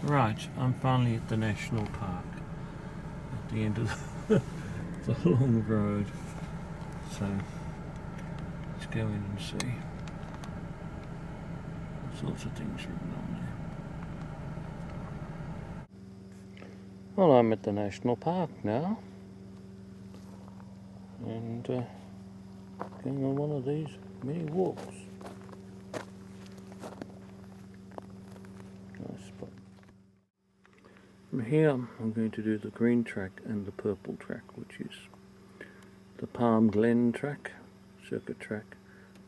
Right, I'm finally at the national park at the end of the, the long road. So let's go in and see. All sorts of things written on there. Well, I'm at the national park now, and going on one of these mini walks. Nice spot. From here, I'm going to do the green track and the purple track, which is the Palm Glen Track, circuit track,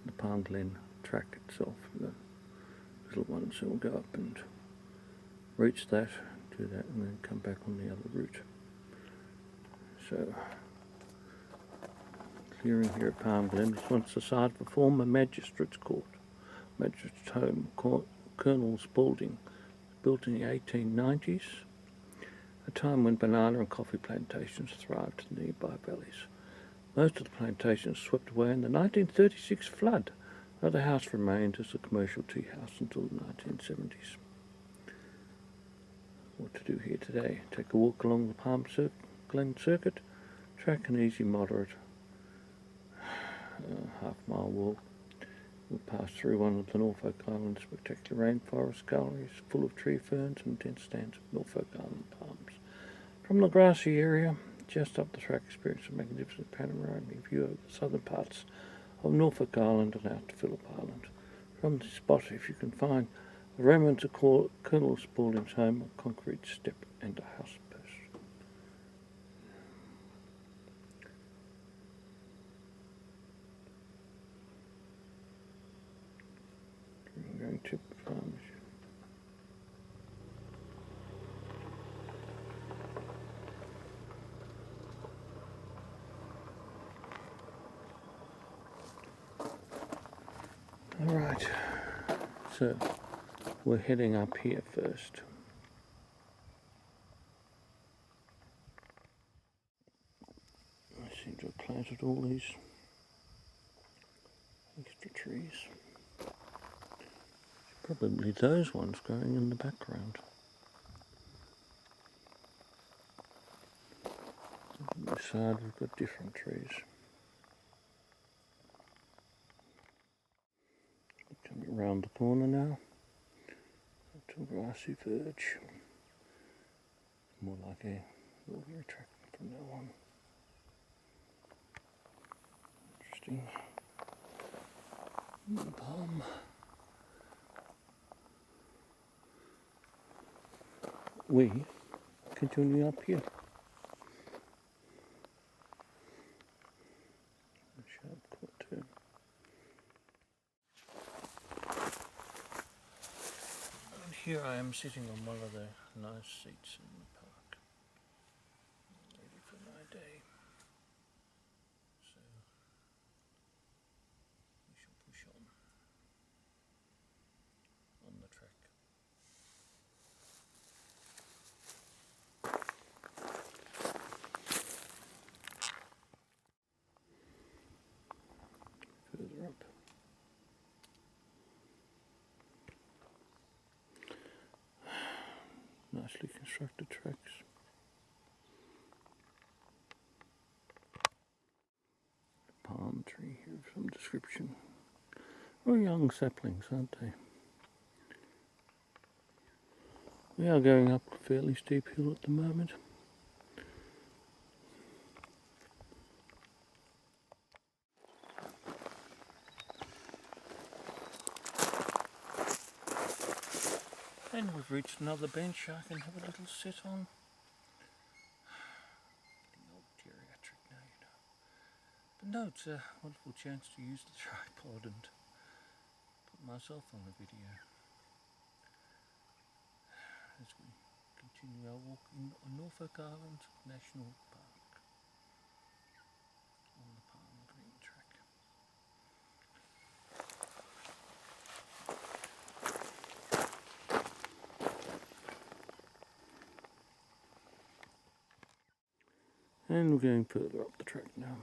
the Palm Glen Track itself, the little one. So we'll go up and reach that, do that, and then come back on the other route. So, clearing here at Palm Glen, this once the site of a former magistrate's court, magistrate's home, Colonel Spalding, built in the 1890s, a time when banana and coffee plantations thrived in the nearby valleys. Most of the plantations swept away in the 1936 flood, though the house remained as a commercial tea house until the 1970s. What to do here today? Take a walk along the Palm Glen Circuit track, an easy, moderate half-mile walk. We'll pass through one of the Norfolk Island spectacular rainforest galleries full of tree ferns and dense stands of Norfolk Island palms. From the grassy area just up the track, experience a magnificent panoramic view of the southern parts of Norfolk Island and out to Phillip Island. From this spot, if you can find the remnants of Colonel Spalding's home, a concrete step and a house post. I'm going to farmers. Alright, so we're heading up here first. I seem to have planted all these extra trees. Probably those ones growing in the background. On this side we've got different trees. Coming around the corner now. To grassy verge. More like a railway track from now on. Interesting. Palm. We continue up here. A sharp court turn. And here I am sitting on one of the nice seats in the park. Ready for my day. So we shall push on the track. Further up. Nicely constructed tracks. Palm tree here, some description. Oh, young saplings, aren't they? We are going up a fairly steep hill at the moment. And we've reached another bench I can have a little sit on. Getting old geriatric now, you know. But no, it's a wonderful chance to use the tripod and put myself on the video. As we continue our walk in Norfolk Island National Park on the Palm Glen Track. And we're going further up the track now.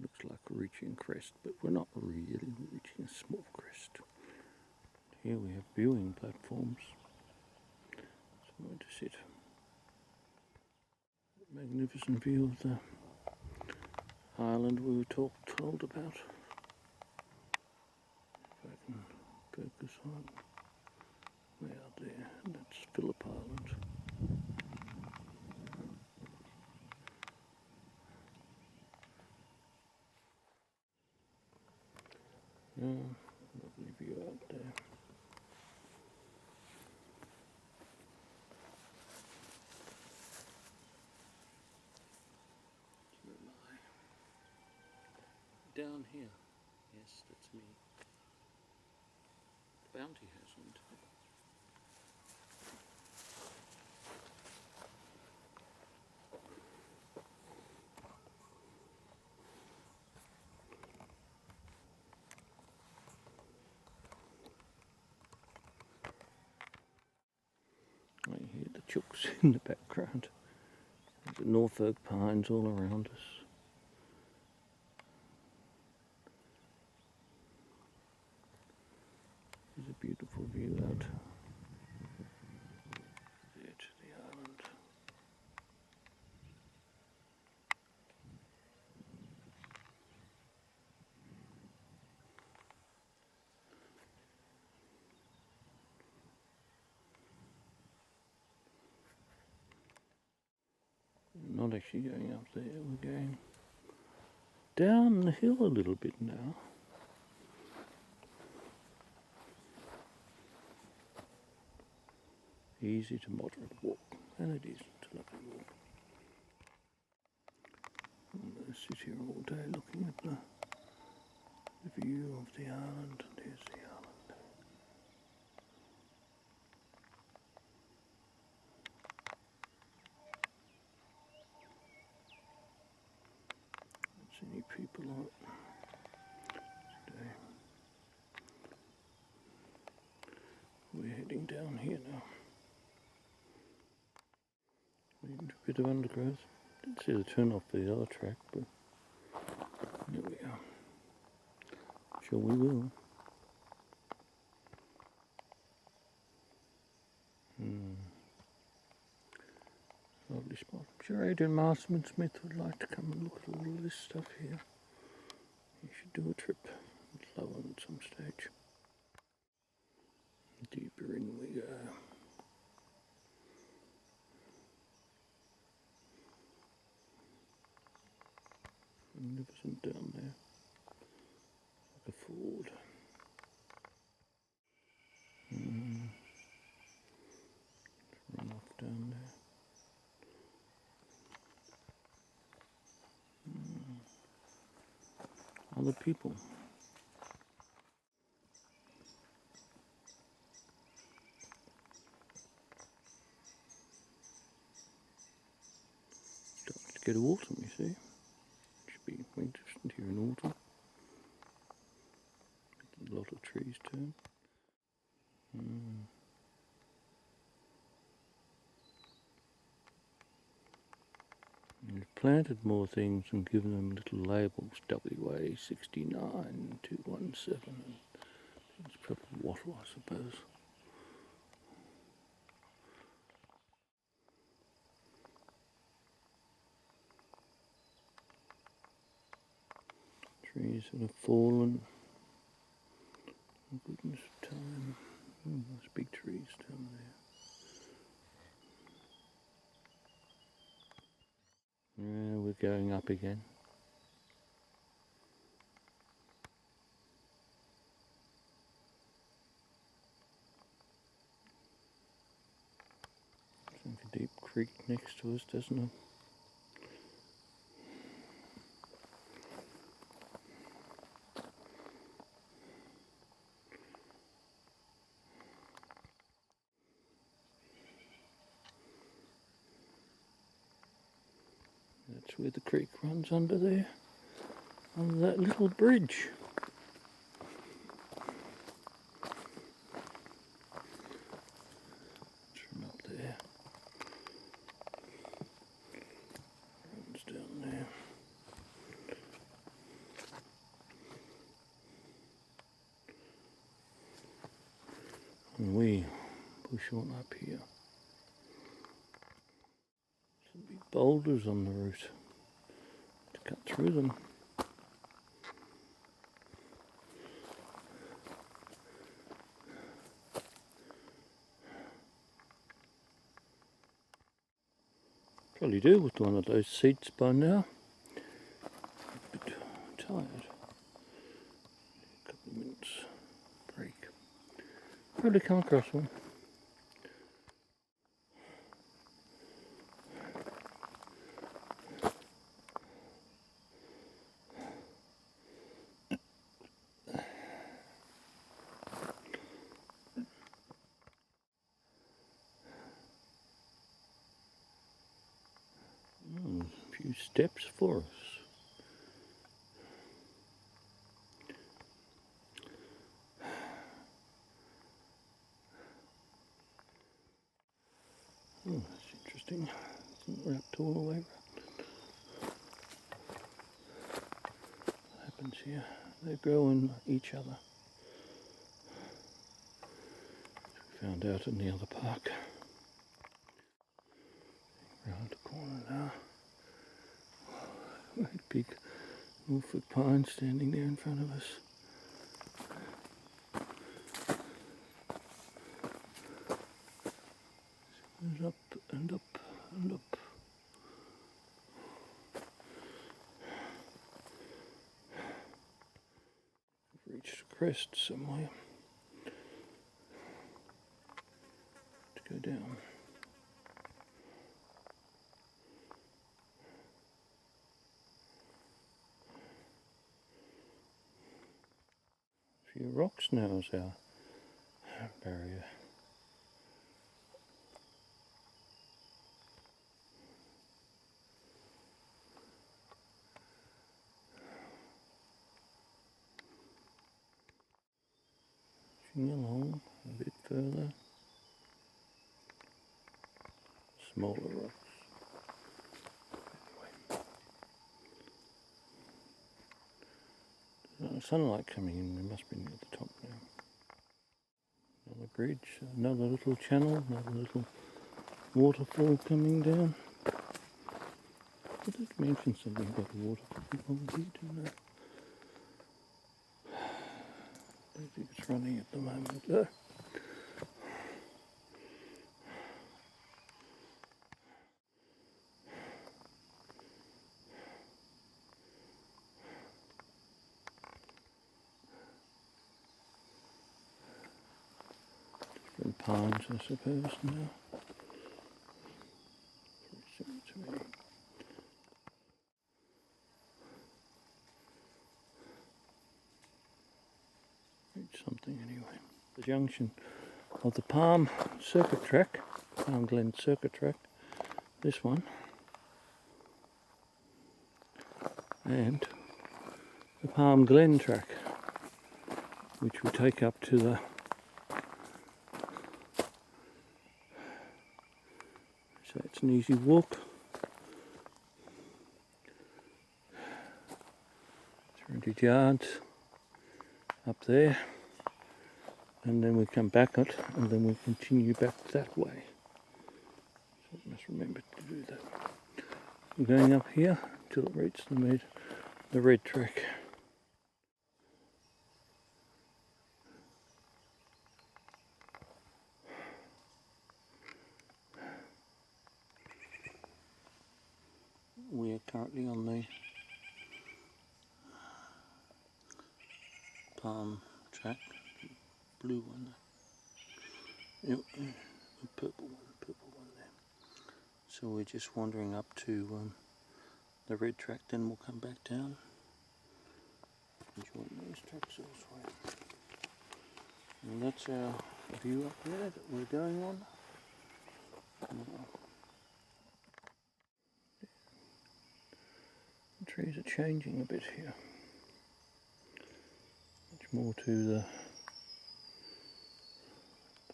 Looks like we're reaching crest, but we're not really, we're reaching a small crest. Here we have viewing platforms. Somewhere to sit. Magnificent view of the island we were told about. If I can focus on way out there, and that's Phillip Island. Lovely view out there. Down here, yes, that's me. Bounty hasn't. I hear the chooks in the background. There's the Norfolk pines all around us. There's a beautiful view out the edge of the island. We're not actually going up there, we're going down the hill a little bit now. Easy to moderate walk, and it is a lovely walk. I'm going to sit here all day looking at the view of the island, and here's the island. Don't see any people on it today. We're heading down here now. Into a bit of undergrowth. Didn't see the turn off the other track, but here we are. Sure we will. Lovely spot. I'm sure Adrian Masterman Smith would like to come and look at all of this stuff here. You should do a trip with Lowen at some stage. Deeper in we go. Magnificent down there. Like a ford. Run off down there. Other people. Starting to get autumn, you see. Should be magnificent here in autumn. A lot of trees turn. We've planted more things and given them little labels, WA 69, 217, and it's purple wattle, I suppose. Trees that have fallen. Oh, goodness of time. Those big trees down there. Yeah, we're going up again. It's like a deep creek next to us, doesn't it? That's where the creek runs under there, under that little bridge. It's from up there. Runs down there. And we push on up here. Some big boulders on the route to cut through them. Probably do with one of those seats by now. A bit tired. A couple of minutes break. Probably come across one. A few steps for us. Oh, that's interesting. It's not wrapped all the way around. What happens here? They grow on each other. We found out in the other park. Round the corner now. Great big Norfolk pine standing there in front of us. And up and up and up. We've reached a crest somewhere to go down. A few rocks now is our barrier. Along a bit further, smaller rocks. Anyway. Sunlight coming in, we must be near the top now. Another bridge, another little channel, another little waterfall coming down. I did mention something about the waterfall on here, didn't I? I don't think it's running at the moment though. Different pines, I suppose, now. Very similar to me. Reach something anyway. The junction of the Palm Circuit Track, Palm Glen Circuit Track, this one, and the Palm Glen Track, which will take up to the so it's an easy walk. 300 yards up there, and then we come back it, and then we continue back that way. So we must remember to do that. We're going up here till it reaches the red track. We are currently on the Palm track, blue one there. Yep, the purple one there. So we're just wandering up to the red track, then we'll come back down and join those tracks elsewhere. And that's our view up there that we're going on. The trees are changing a bit here. Much more to the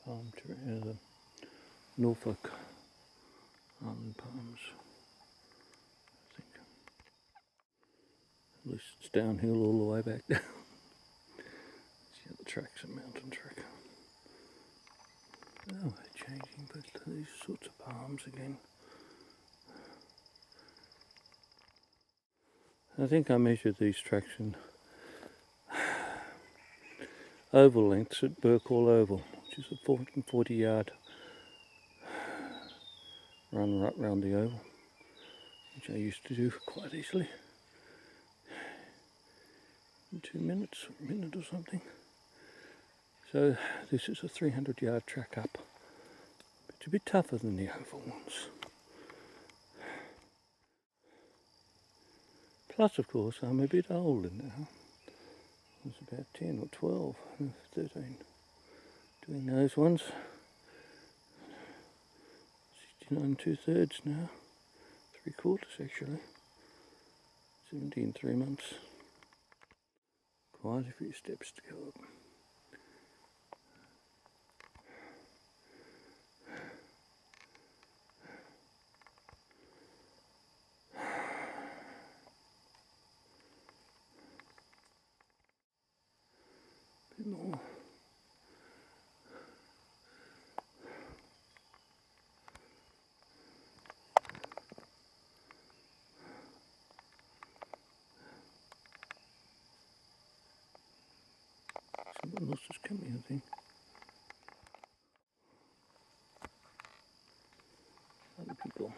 palm tree, the Norfolk Island palms, I think. At least it's downhill all the way back down. See how the track's a mountain track. Oh, we're changing, but these sorts of palms again. I think I measured these tracks in oval lengths at Burkall Oval, which is a 440 yard run right round the oval, which I used to do quite easily in 2 minutes, a minute or something. So this is a 300 yard track up. It's a bit tougher than the oval ones. Plus, of course, I'm a bit older now. I was about 10 or 12, 13 doing those ones. 69 2/3 now. 3/4 actually. 17 3 months. Quite a few steps to go up. Bit more. Someone else is coming, I think. Other people.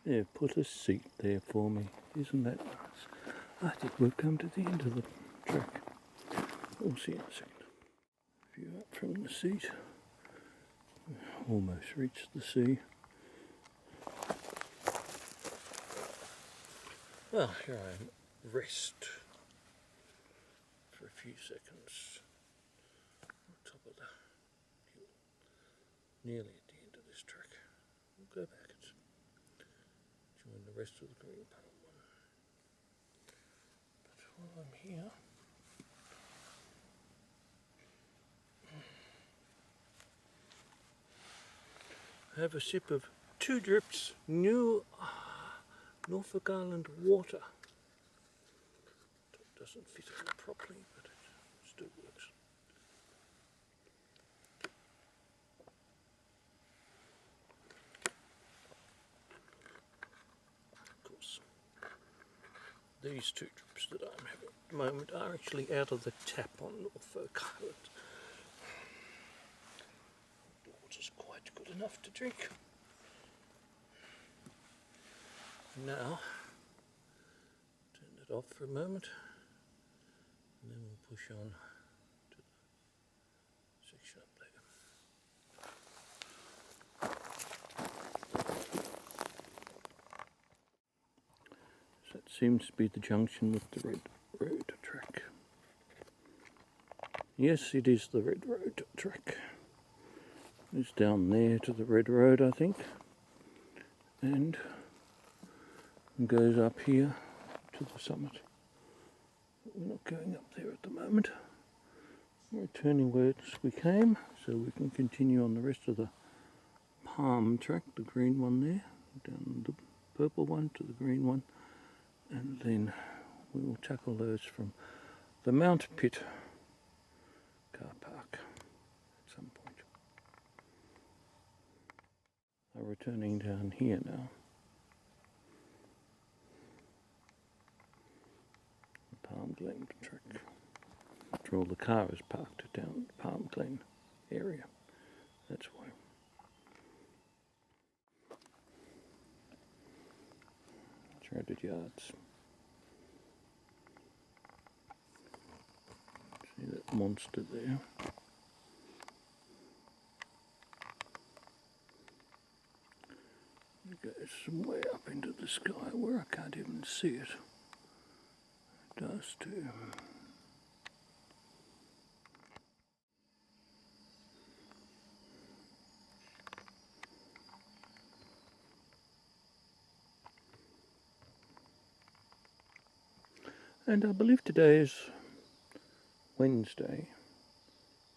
They've put a seat there for me. Isn't that nice? I think we've come to the end of the track. We'll see in a second. View up from the seat. Almost reached the sea. Well, here I am. Rest for a few seconds on top of the hill. Nearly at the end of this track. We'll go back and join the rest of the green panel one. But while I'm here, I have a sip of 2 drips new Norfolk Island water. It doesn't fit in properly, but it still works. Of course, these 2 drips that I'm having at the moment are actually out of the tap on Norfolk Island. The water's quite good enough to drink. Now, turn it off for a moment, and then we'll push on to the section up there. So that seems to be the junction with the red road track. Yes, it is the red road track. It's down there to the red road, I think, and goes up here to the summit. We're not going up there at the moment. We're returning where we came, so we can continue on the rest of the Palm track, the green one there, down the purple one to the green one, and then we will tackle those from the Mt Pitt car park at some point. I'm returning down here now. Palm Glen Track. After all, the car is parked down the Palm Glen area. That's why. 300 yards. See that monster there? It goes way up into the sky where I can't even see it. It does too. And I believe today is Wednesday,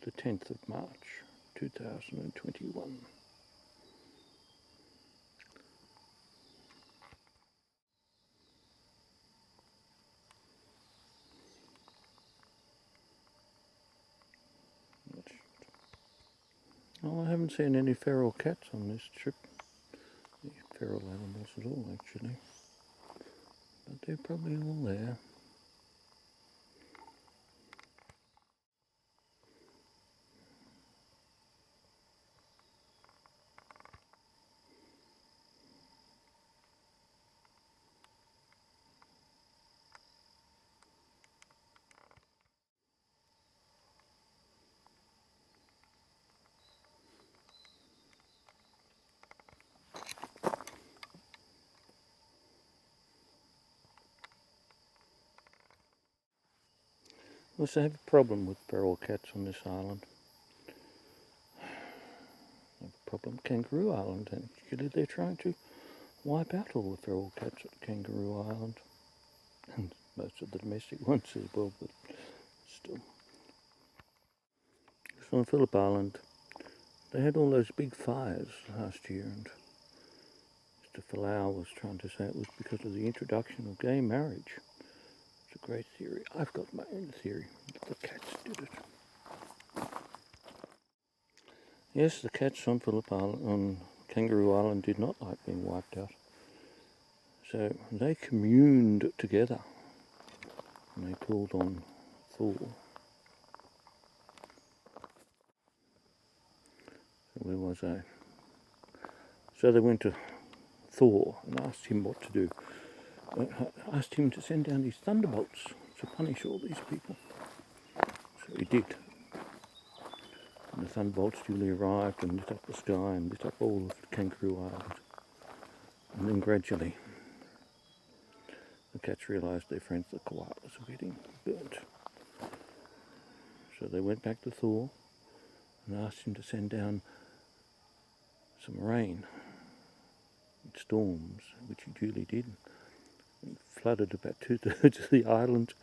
the 10th of March, 2021. Oh, I haven't seen any feral cats on this trip. Any feral animals at all, actually. But they're probably all there. We also have a problem with feral cats on this island. We have a problem Kangaroo Island, and actually they're trying to wipe out all the feral cats at Kangaroo Island. And most of the domestic ones as well, but still. So on Phillip Island, they had all those big fires last year, and Mr. Falau was trying to say it was because of the introduction of gay marriage. It's a great theory. I've got my own theory. The cats did it. Yes, the cats on Phillip Island, on Kangaroo Island, did not like being wiped out. So they communed together, and they called on Thor. So where was I? So they went to Thor and asked him what to do. Asked him to send down his thunderbolts to punish all these people. So he did. And the thunderbolts duly arrived and lit up the sky and lit up all of Kangaroo Island. And then gradually, the cats realised their friends the koalas were getting burnt. So they went back to Thor and asked him to send down some rain and storms, which he duly did. And flooded about 2/3 of the island,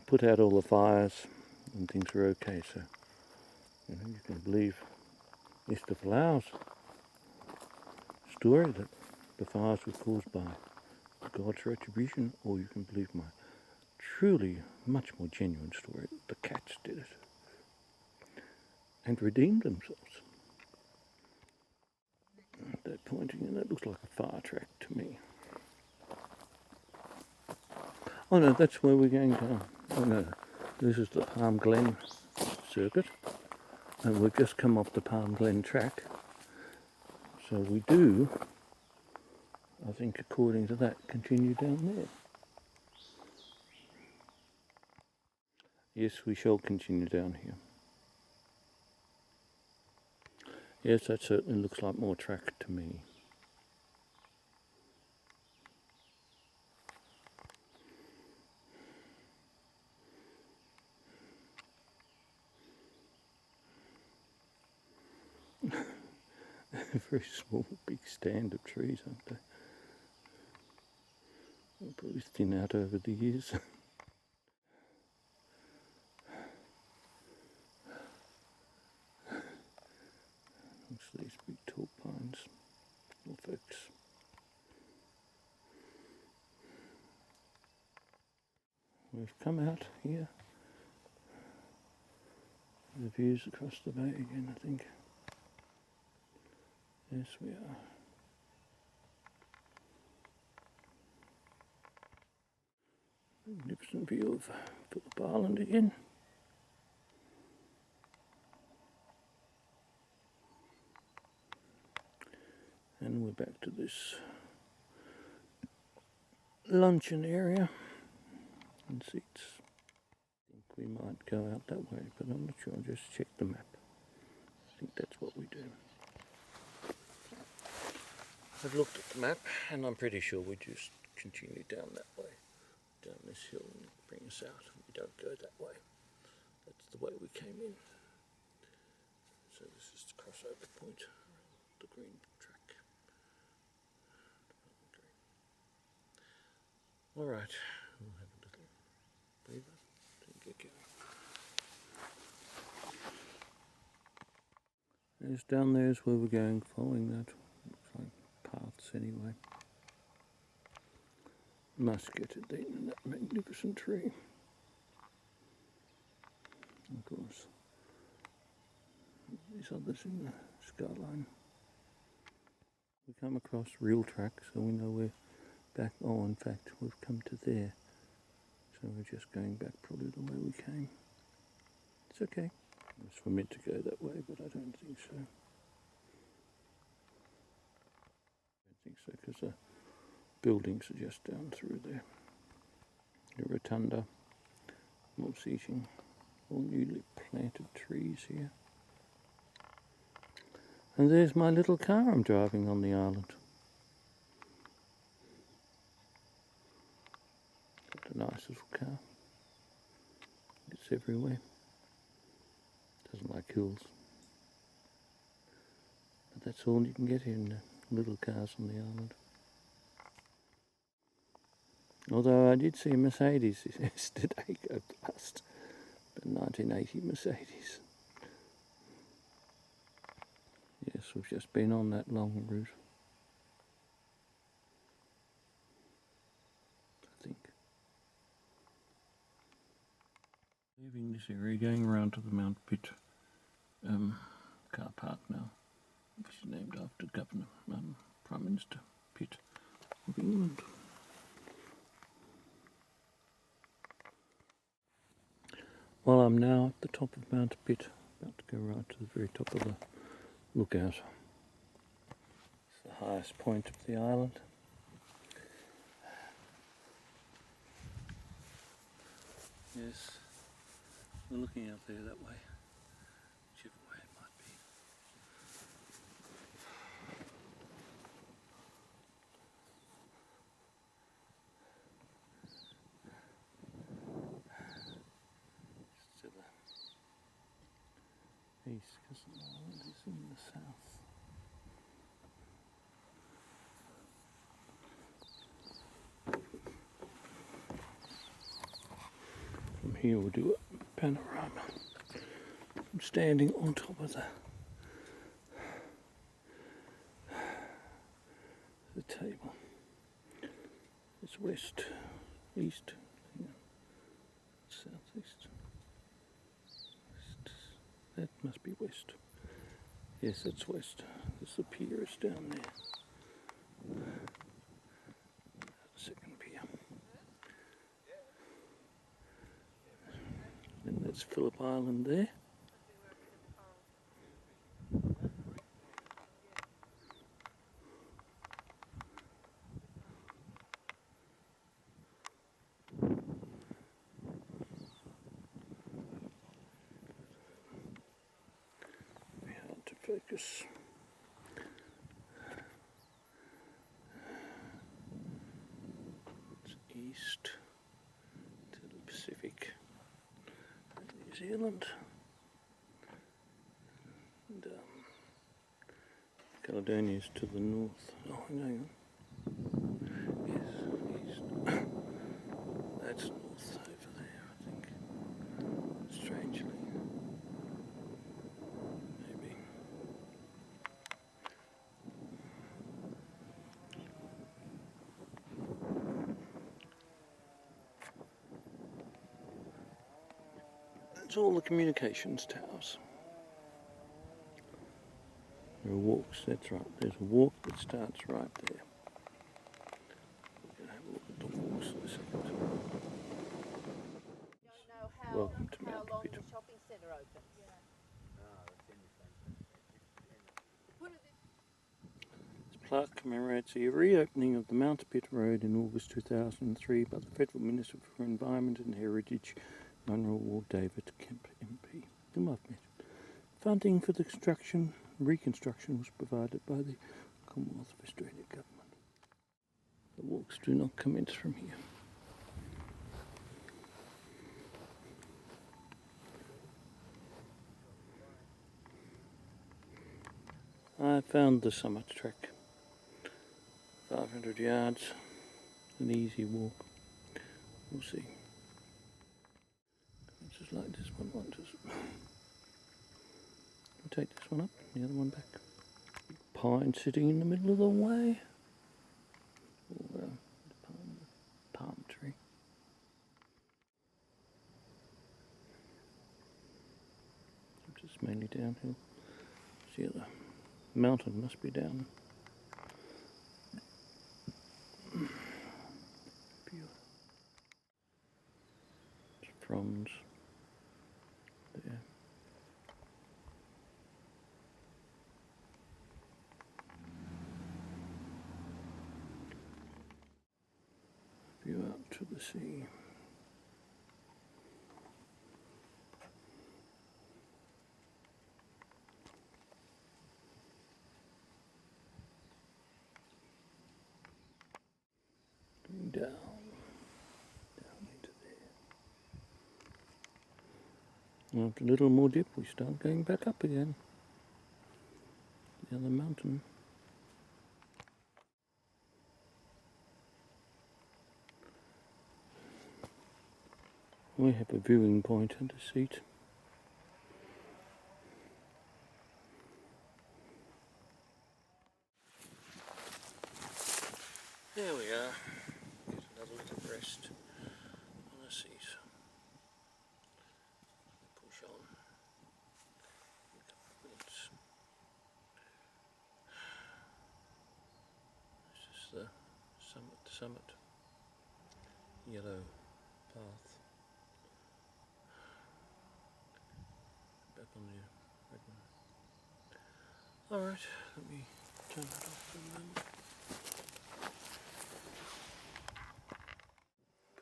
put out all the fires, and things were okay. So you can believe Mr. Flowers' story that the fires were caused by God's retribution, or you can believe my truly much more genuine story that the cats did it and redeemed themselves. They're pointing, and that looks like a fire track to me. Oh no, that's where we're going down. Oh no, this is the Palm Glen circuit, and we've just come off the Palm Glen Track. So we do, I think according to that, continue down there. Yes, we shall continue down here. Yes, that certainly looks like more track to me. A very small, big stand of trees, aren't they? They'll probably thin out over the years. Looks these big tall pines, Norfolks. We've come out here. The views across the bay again, I think. Yes, we are. Magnificent view of Phillip Island again. And we're back to this luncheon area and seats. I think we might go out that way, but I'm not sure. I'll just check the map. I think that's what we do. I've looked at the map and I'm pretty sure we just continue down that way, down this hill and bring us out. We don't go that way. That's the way we came in. So this is the crossover point, the green track. Alright, we'll have a little breather. get going. There's down there is where we're going, following that. Looks like paths anyway. Must get it there in that magnificent tree. Of course, these others in the skyline. We come across real tracks, so we know we're back. Oh, in fact, we've come to there. So we're just going back probably the way we came. It's okay. We're meant to go that way, but I don't think so. I don't think so, because the buildings are just down through there. The rotunda, more seating, all newly planted trees here. And there's my little car I'm driving on the island. Got a nice little car. It's everywhere. Doesn't like hills. But that's all you can get here in the little cars on the island. Although I did see a Mercedes yesterday go past. A 1980 Mercedes. Yes, we've just been on that long route. I think. Leaving this area, going around to the Mt Pitt car park now, which is named after Governor, Prime Minister Pitt of England. Well, I'm now at the top of Mt Pitt, about to go right to the very top of the lookout. It's the highest point of the island. Yes, we're looking out there that way, whichever way it might be. To the east, because the island is in the south. From here we'll do a panorama. I'm standing on top of the table. It's west, east, southeast. West. That must be west. Yes, that's west. There's the pier is down there. Second pier. And that's Phillip Island there. Very hard to focus. It's east to the Pacific. New Zealand and Caledonia is to the north. Oh, hang on. Yes, east. That's north over there, I think. Strangely. Maybe. That's all the communications towers. There are walks, that's right. There's a walk that starts right there. We're going to have a look at the walks in a second. Welcome to Mt Pitt. Shopping centre opens. This plaque commemorates the reopening of the Mt Pitt Road in August 2003 by the Federal Minister for Environment and Heritage, Honourable David Kemp MP, whom I've met. Funding for the reconstruction was provided by the Commonwealth of Australia Government. The walks do not commence from here. I found the summit track. 500 yards, an easy walk. We'll see. looks like this one wants us. I'll take this one up, the other one back. Pine sitting in the middle of the way. Or palm tree. Just mainly downhill. See, the mountain must be down. Fronds there. View out to the sea. Down into there. After a little more dip, we start going back up again. The other mountain. We have a viewing point and a seat. There we are. Get another little rest on a seat. Push on. A couple of minutes. This is the summit. Yellow path. Back on the red one. Alright, let me turn that off for a moment.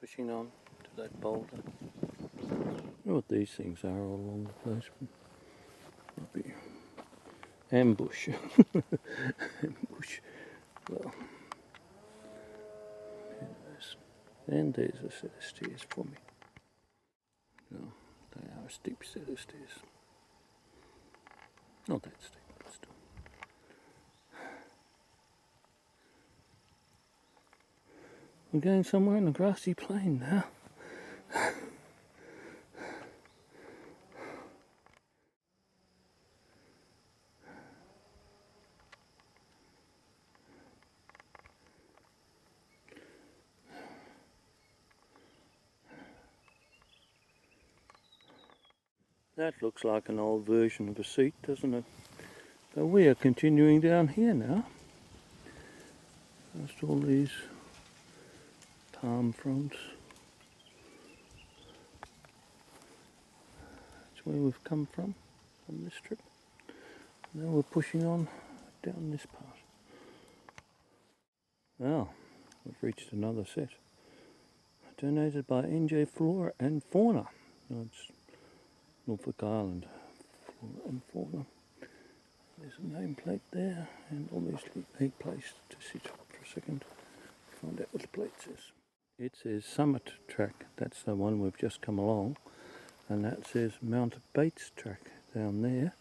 Pushing on to that boulder. I don't know what these things are all along the place. Might be ambush. Ambush. Well, and there's a set of stairs for me. No, they are a steep set of stairs. Not that steep, but still. We're going somewhere in a grassy plain now. That looks like an old version of a seat, doesn't it? But we are continuing down here now. Past all these palm fronds. That's where we've come from on this trip. Now we're pushing on down this part. Well, we've reached another set. Donated by NJ Flora and Fauna. No, it's Norfolk Island, Flora and Fauna. There's a nameplate there, and obviously a place to sit for a second to find out what the plate says. It says Summit Track, that's the one we've just come along, and that says Mt Pitt Track down there,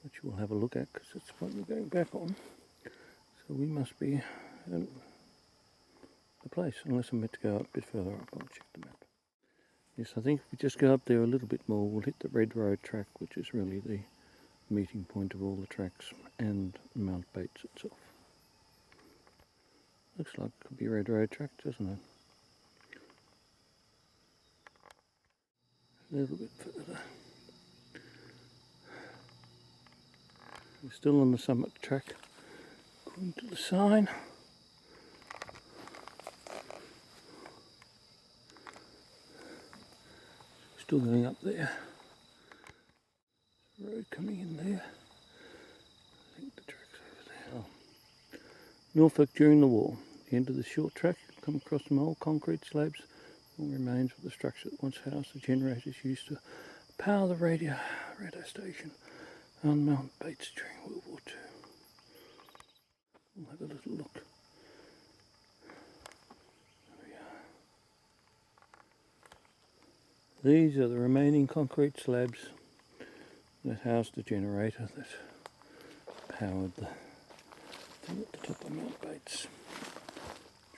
which we'll have a look at because it's what we're going back on. So we must be at the place, unless I'm meant to go up a bit further up. I'll check the map. Yes, I think if we just go up there a little bit more, we'll hit the Red Road track, which is really the meeting point of all the tracks, and Mt Pitt itself. Looks like it could be Red Road track, doesn't it? A little bit further. We're still on the summit track, according to the sign. Still going up there. Road coming in there. I think the track's over there. Oh. Norfolk during the war. The end of the short track, come across some old concrete slabs. All remains of the structure that once housed the generators used to power the radio station on Mt Pitt during World War II. We'll have a little look. There we are. These are the remaining concrete slabs that housed the generator that powered the thing at the top of Mt Pitt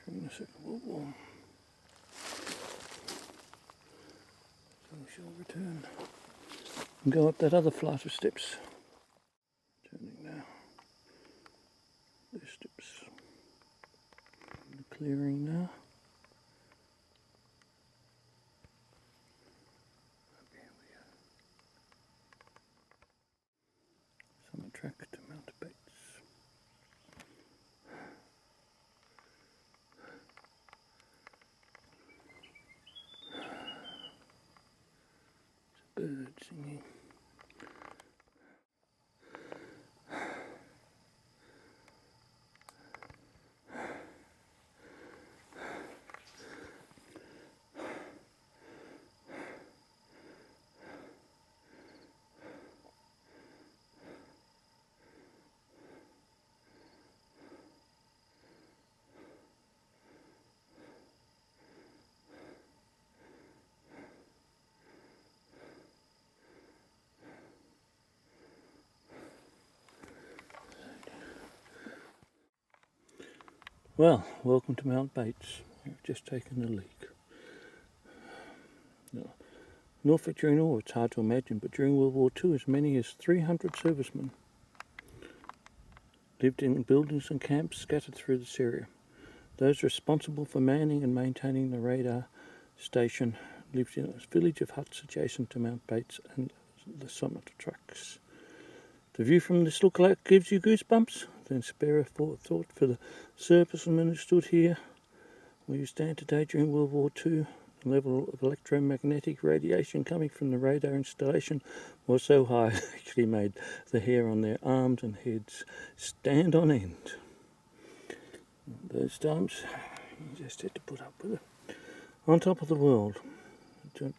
during the Second World War. So we shall return. turn and go up that other flight of steps. Turning now. These steps. The clearing now. Here we go. Summit track to Mt Pitt. Bird singing. Well, welcome to Mount Bates. I've just taken a leak. Now, Norfolk during the war, it's hard to imagine, but during World War II, as many as 300 servicemen lived in buildings and camps scattered through this area. Those responsible for manning and maintaining the radar station lived in a village of huts adjacent to Mount Bates and the summit tracks. The view from this lookout gives you goosebumps. Then spare a thought for the servicemen who stood here where you stand today during World War II. The level of electromagnetic radiation coming from the radar installation was so high it actually made the hair on their arms and heads stand on end. Those times you just had to put up with it. On top of the world,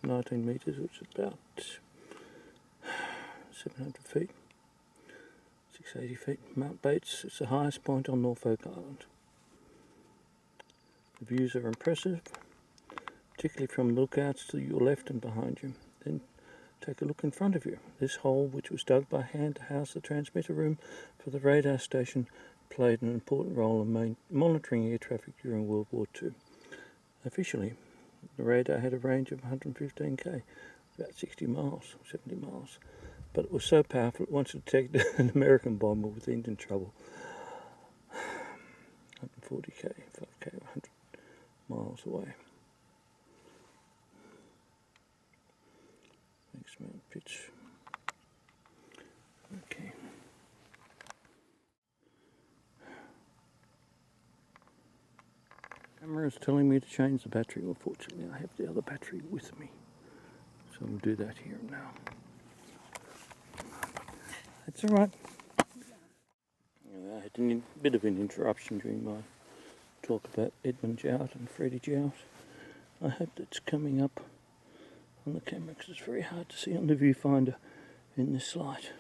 19 metres, which is about 700 feet. 680 feet. Mount Bates is the highest point on Norfolk Island. The views are impressive, particularly from lookouts to your left and behind you. Then take a look in front of you. This hole, which was dug by hand to house the transmitter room for the radar station, played an important role in monitoring air traffic during World War II. Officially, the radar had a range of 115 km, about 60 miles, 70 miles. But it was so powerful it once detected an American bomber with engine trouble. 140 km, 5 km, 100 miles away. Next Mt Pitt. Okay. Camera is telling me to change the battery. Unfortunately, I have the other battery with me, so I'll do that here and now. That's all right. I had a bit of an interruption during my talk about Edmund Jowett and Freddie Jowett. I hope that's coming up on the camera because it's very hard to see on the viewfinder in this light.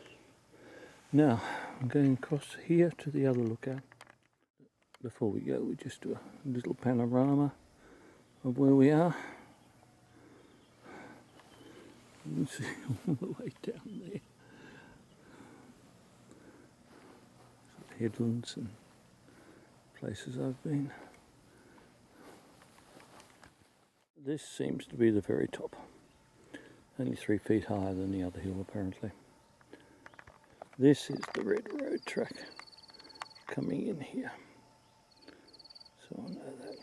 Now, I'm going across here to the other lookout. Before we go, we just do a little panorama of where we are. You can see all the way down there. Headlands and places I've been. This seems to be the very top, only 3 feet higher than the other hill apparently. This is the Red Road track coming in here, so I know that.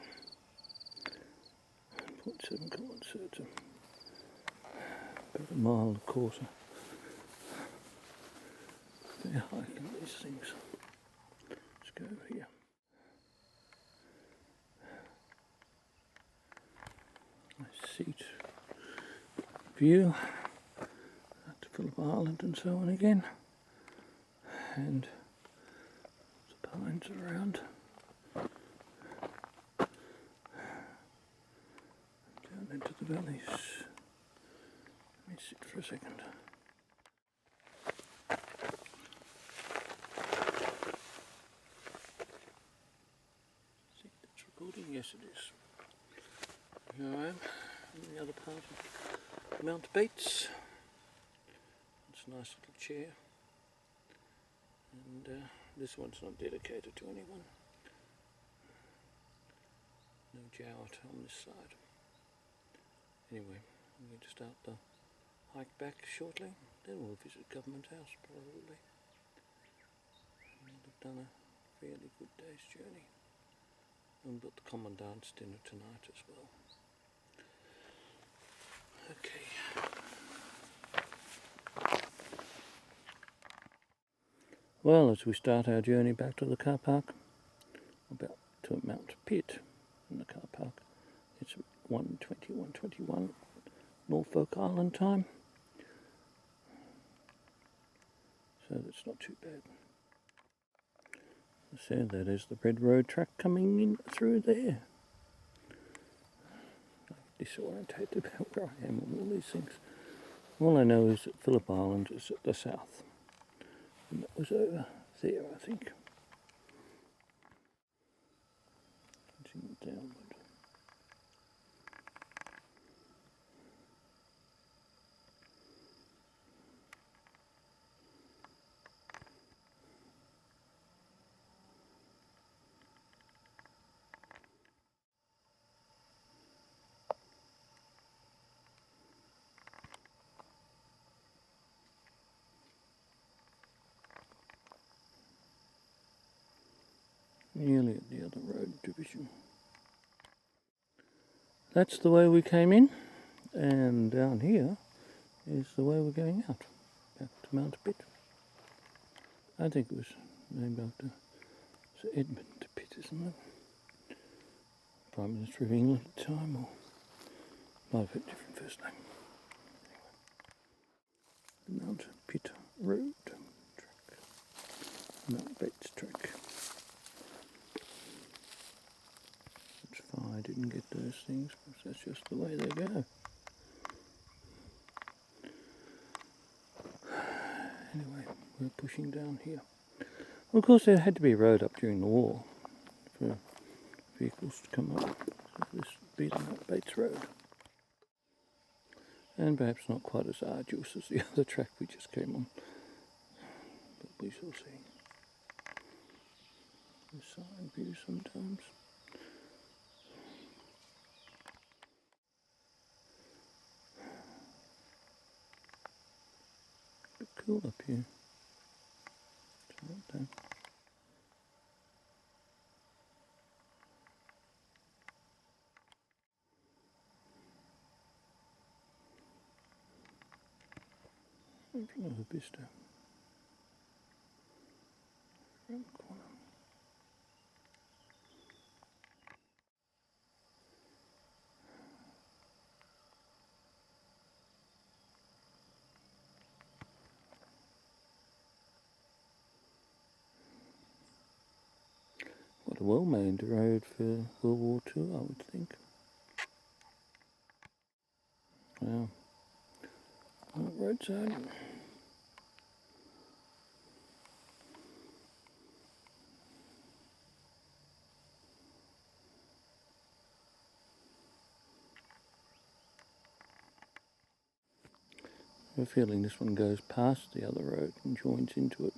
1.7 kilometres, so it's about a mile and a quarter. They're hiking these things. Go over here. Nice seat view to Phillip Island and so on again, and the pines around. Down into the valleys. Let me sit for a second. Yes, it is. Here I am in the other part of Mount Bates. It's a nice little chair, and this one's not dedicated to anyone. No Jowett on this side. Anyway, I'm going to start the hike back shortly. Then we'll visit Government House probably. We'll have done a fairly good day's journey. And we've got the Commandant's dinner tonight as well. Okay. Well, as we start our journey back to the car park, about to Mt Pitt in the car park, it's 1:21 Norfolk Island time, so that's not too bad. So that is the red road track coming in through there. I'm disorientated about where I am on all these things. All I know is that Phillip Island is at the south, and that was over there, I think. Continuing downward. Nearly at the other road division. That's the way we came in, and down here is the way we're going out, back to Mt Pitt. I think it was named after Sir Edmund Pitt, isn't it? Prime Minister of England at the time, or might have had a different first name. Anyway, the Mt Pitt Road track, Mt Bates track. It's fine, I didn't get those things, because that's just the way they go. Anyway, we're pushing down here. Well, of course, there had to be a road up during the war for vehicles to come up. So this would be the Mt Bates Road. And perhaps not quite as arduous as the other track we just came on. But we shall see. The side view sometimes. A bit cool up here. Down. In front of the vista. Around the corner. What a well-made road for World War II, I would think. Wow. Roadside. I have a feeling this one goes past the other road and joins into it,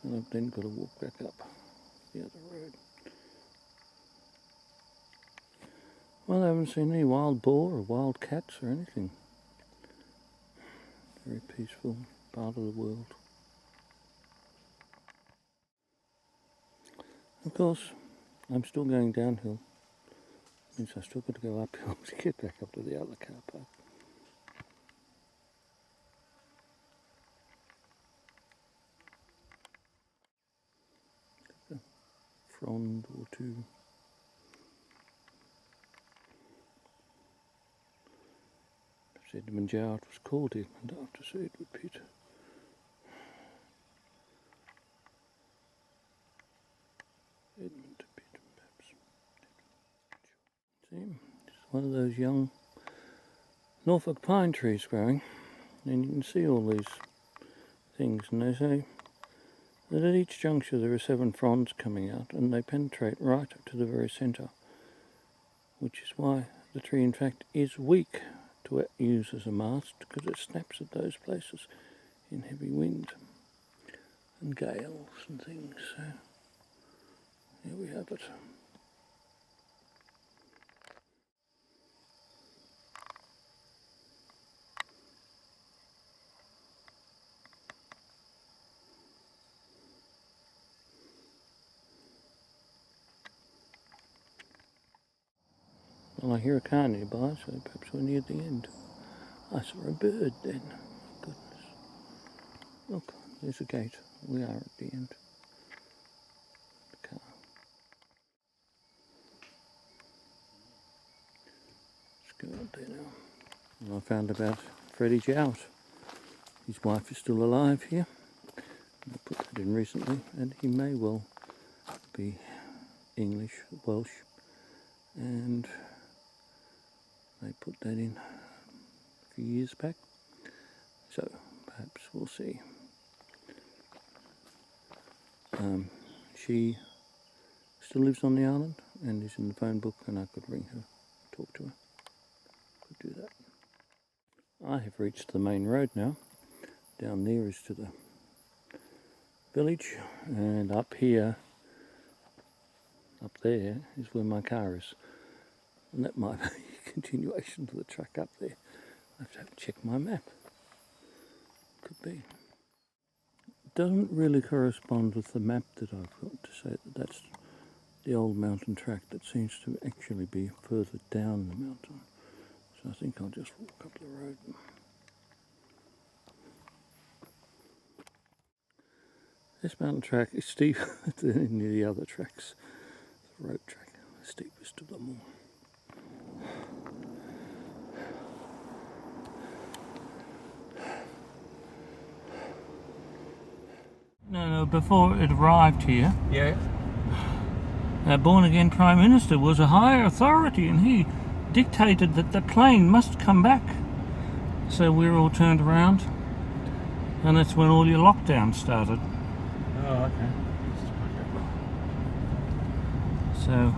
and I've then got to walk back up the other road. Well, I haven't seen any wild boar or wild cats or anything. Very peaceful part of the world. Of course, I'm still going downhill. Means I've still got to go uphill to get back up to the other car park. A frond or two. Edmund Jowett was called Edmund after Sir Edward Pitt. Edmund Pitt, perhaps. See, it's one of those young Norfolk pine trees growing, and you can see all these things, and they say that at each juncture there are 7 fronds coming out, and they penetrate right up to the very centre, which is why the tree in fact is weak to use as a mast, because it snaps at those places in heavy wind and gales and things. So here we have it. Well, I hear a car nearby, so perhaps we're near the end. I saw a bird then. Goodness. Look, there's a gate. We are at the end. The car. Let's go up there now. And I found about Freddie Jowett. His wife is still alive here. I put that in recently, and he may well be English, Welsh, and they put that in a few years back. So perhaps we'll see. She still lives on the island and is in the phone book, and I could ring her, talk to her. Could do that. I have reached the main road now. Down there is to the village, and up here, up there, is where my car is. And that might be a continuation to the track up there. I have to check my map. Could be. It doesn't really correspond with the map that I've got to say that that's the old mountain track that seems to actually be further down the mountain. So I think I'll just walk up the road. This mountain track is steeper than any of the other tracks. The road track, the steepest of them all. No, before it arrived here, Yeah. our born-again Prime Minister was a higher authority, and he dictated that the plane must come back. So we were all turned around, and that's when all your lockdowns started. Oh, okay. So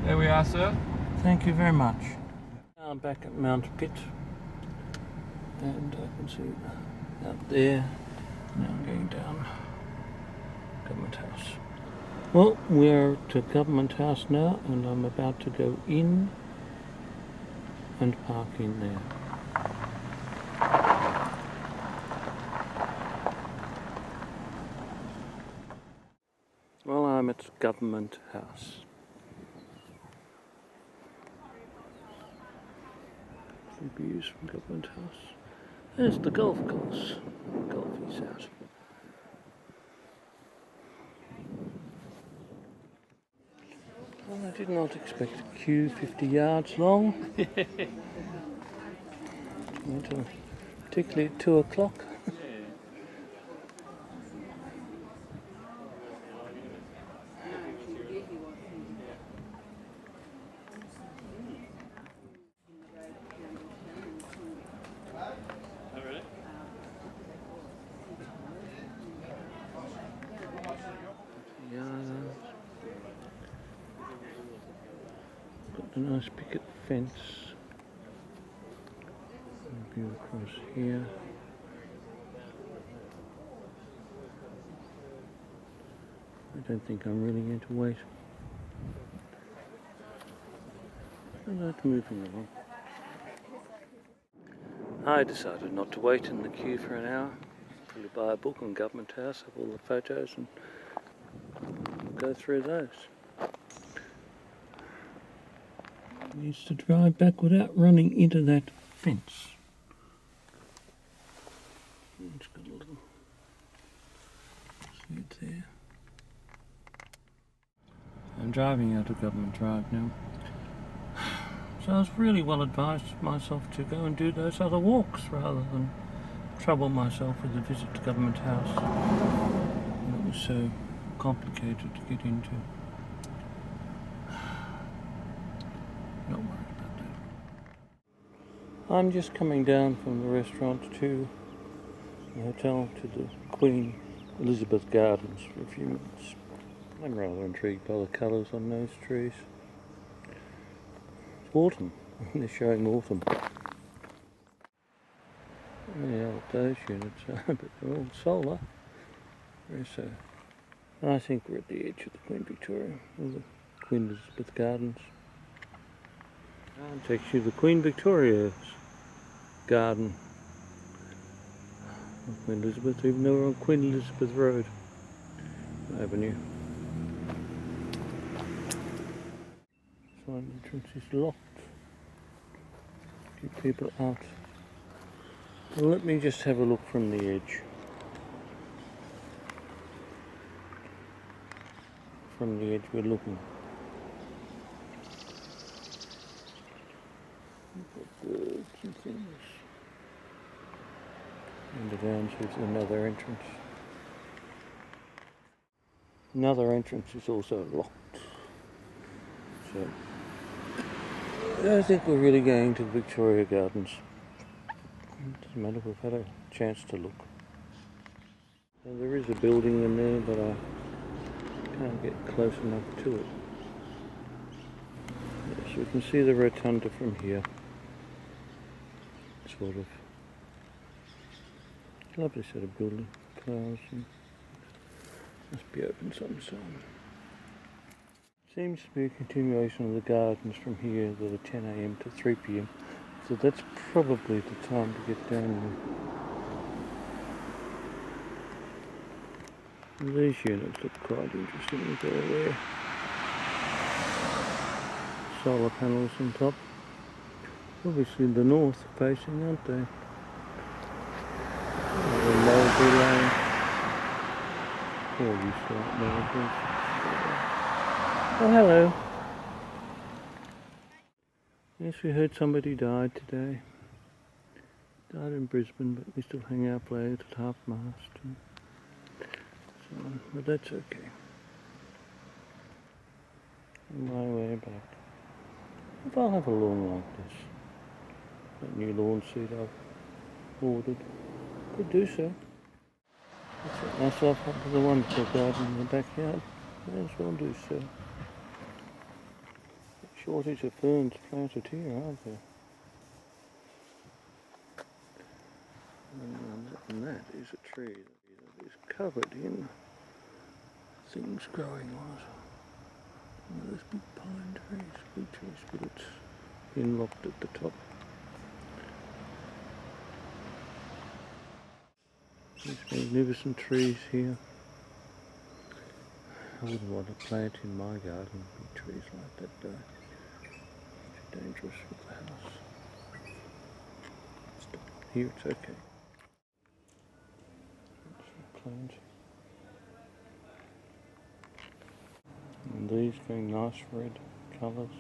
There we are, sir. thank you very much. Now I'm back at Mt Pitt, and I can see out there. Now I'm going down Government House. Well, we're at Government House now, and I'm about to go in and park in there. Well, I'm at Government House. Some views from Government House. There's the golf course. Golf is out. Well, I did not expect a queue 50 yards long. Particularly at 2 o'clock. Got the nice picket fence. View across here. I don't think I'm really going to wait. I'm not moving along. I decided not to wait in the queue for an hour. Probably buy a book on Government House, have all the photos and go through those. Needs to drive back without running into that fence. It's got a little slit there. I'm driving out of Government Drive now. So I was really well advised myself to go and do those other walks rather than trouble myself with a visit to Government House. And it was so complicated to get into. Not worried about that. I'm just coming down from the restaurant to the hotel to the Queen Elizabeth Gardens for a few minutes. I'm rather intrigued by the colours on those trees. It's autumn. They're showing autumn. Yeah, what those units are, but they're all solar. So I think we're at the edge of the Queen Victoria, or the Queen Elizabeth Gardens. It's actually the Queen Victoria's garden. Queen Elizabeth, even though we're on Queen Elizabeth Road Avenue. side entrance is locked. Keep people out. Well, let me just have a look from the edge. From the edge we're looking. Birds and things. And down to another entrance. Another entrance is also locked. So I don't think we're really going to Victoria Gardens. It doesn't matter, we've had a chance to look. Now, there is a building in there, but I can't get close enough to it. Yes, we can see the rotunda from here. Sort of. Lovely set of building. Flowers and must be open sometime. Seems to be a continuation of the gardens from here, that are 10 AM to 3 PM. So that's probably the time to get down there. These units look quite interesting as well there. Solar panels on top. Obviously the north facing, aren't they? The mulberry lane. All these slight mulberries. Oh, hello. Yes, we heard somebody died today. Died in Brisbane, but we still hang our flags at half mast. And so on. But that's okay. On my way back. If I'll have a lawn like this, that new lawn seat I've ordered, could do so. I'll set myself up with a wonderful garden in the backyard. May as well do so. Shortage of ferns planted here, aren't there? And that is a tree that is covered in things growing on it. One of those big pine trees, big trees, but it's been locked at the top. These magnificent trees here. I wouldn't want to plant in my garden big trees like that though. Too dangerous with the house. Here it's okay. Plant. And these going nice red colours.